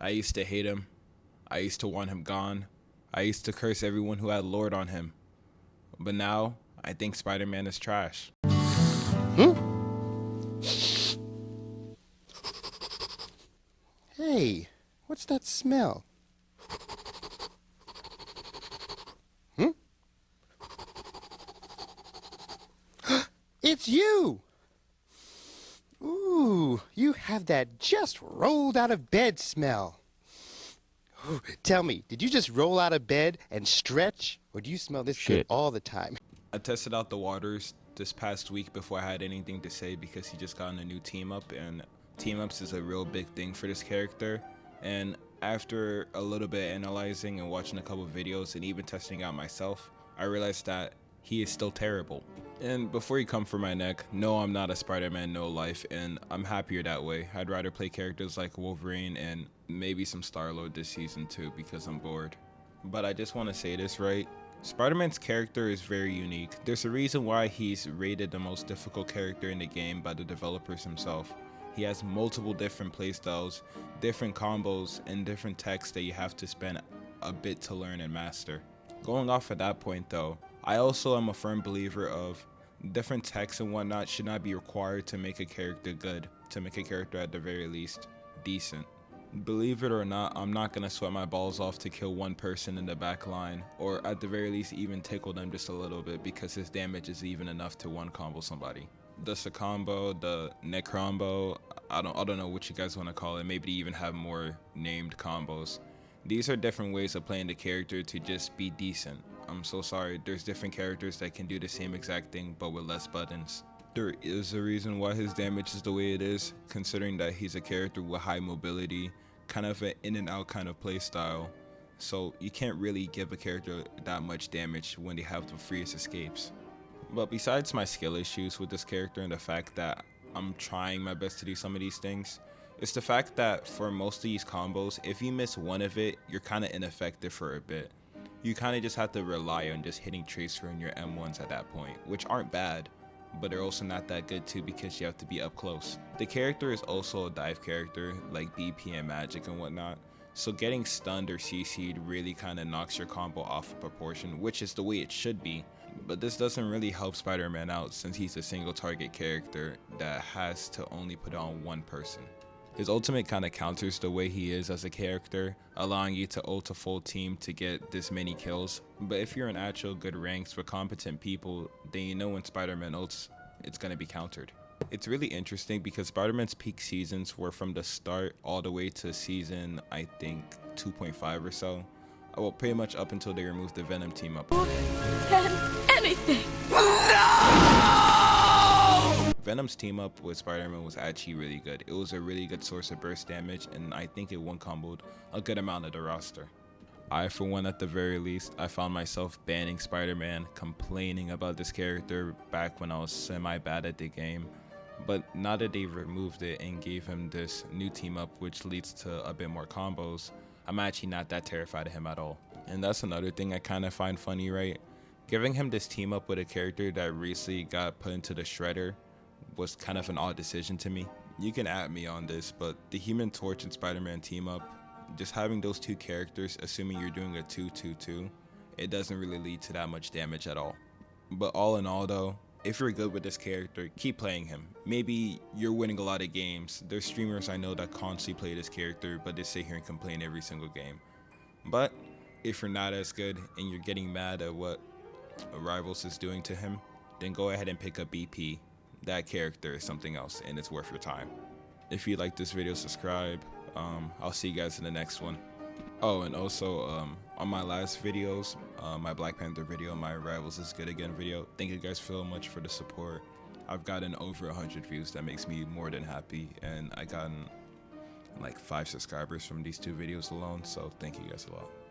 I used to hate him. I used to want him gone. I used to curse everyone who had Lord on him. But now, I think Spider-Man is trash. Hey, what's that smell? It's you! Ooh, you have that just rolled out of bed smell. Ooh, tell me, did you just roll out of bed and stretch? Or do you smell this good all the time? I tested out the waters this past week before I had anything to say because he just got in a new team up, and team ups is a real big thing for this character. And after a little bit analyzing and watching a couple videos and even testing out myself, I realized that he is still terrible. And before you come for my neck, no, I'm not a Spider-Man no life, and I'm happier that way. I'd rather play characters like Wolverine and maybe some Star-Lord this season too because I'm bored. But I just want to say this right. Spider-Man's character is very unique. There's a reason why he's rated the most difficult character in the game by the developers himself. He has multiple different playstyles, different combos, and different techs that you have to spend a bit to learn and master. Going off at that point though, I also am a firm believer of different techs and whatnot should not be required to make a character good, to make a character at the very least decent. Believe it or not, I'm not gonna sweat my balls off to kill one person in the back line, or at the very least even tickle them just a little bit because his damage is even enough to one combo somebody. The Secombo, the Necrombo, I don't know what you guys want to call it, maybe even have more named combos. These are different ways of playing the character to just be decent. I'm so sorry, there's different characters that can do the same exact thing but with less buttons. There is a reason why his damage is the way it is, considering that he's a character with high mobility, kind of an in and out kind of play style. So you can't really give a character that much damage when they have the freest escapes. But besides my skill issues with this character and the fact that I'm trying my best to do some of these things, it's the fact that for most of these combos, if you miss one of it, you're kind of ineffective for a bit. You kind of just have to rely on just hitting Tracer and your M1s at that point, which aren't bad, but they're also not that good too because you have to be up close. The character is also a dive character like BP and Magic and whatnot, so getting stunned or CC'd really kind of knocks your combo off of proportion, which is the way it should be. But this doesn't really help Spider-Man out since he's a single target character that has to only put on one person. His ultimate kind of counters the way he is as a character, allowing you to ult a full team to get this many kills. But if you're in actual good ranks with competent people, then you know when Spider-Man ults, it's going to be countered. It's really interesting because Spider-Man's peak seasons were from the start all the way to season, I think, 2.5 or so. Well, pretty much up until they removed the Venom team up. Anything. Venom's team up with Spider-Man was actually really good. It was a really good source of burst damage, and I think it one-comboed a good amount of the roster. I, for one, at the very least, I found myself banning Spider-Man, complaining about this character back when I was semi-bad at the game. But now that they removed it and gave him this new team up, which leads to a bit more combos, I'm actually not that terrified of him at all. And that's another thing I kind of find funny, right? Giving him this team up with a character that recently got put into the Shredder was kind of an odd decision to me. You can at me on this, but the Human Torch and Spider-Man team up, just having those two characters, assuming you're doing a 2-2-2, it doesn't really lead to that much damage at all. But all in all though, if you're good with this character, keep playing him. Maybe you're winning a lot of games. There's streamers I know that constantly play this character, but they sit here and complain every single game. But if you're not as good and you're getting mad at what Rivals is doing to him, then go ahead and pick up BP. That character is something else and it's worth your time. If you like this video, subscribe. I'll see you guys in the next one. Oh, and also on my last videos, my Black Panther video, my Rivals is Good Again video, thank you guys so much for the support. I've gotten over 100 views. That makes me more than happy, and I gotten like 5 subscribers from these 2 videos alone, so thank you guys a lot.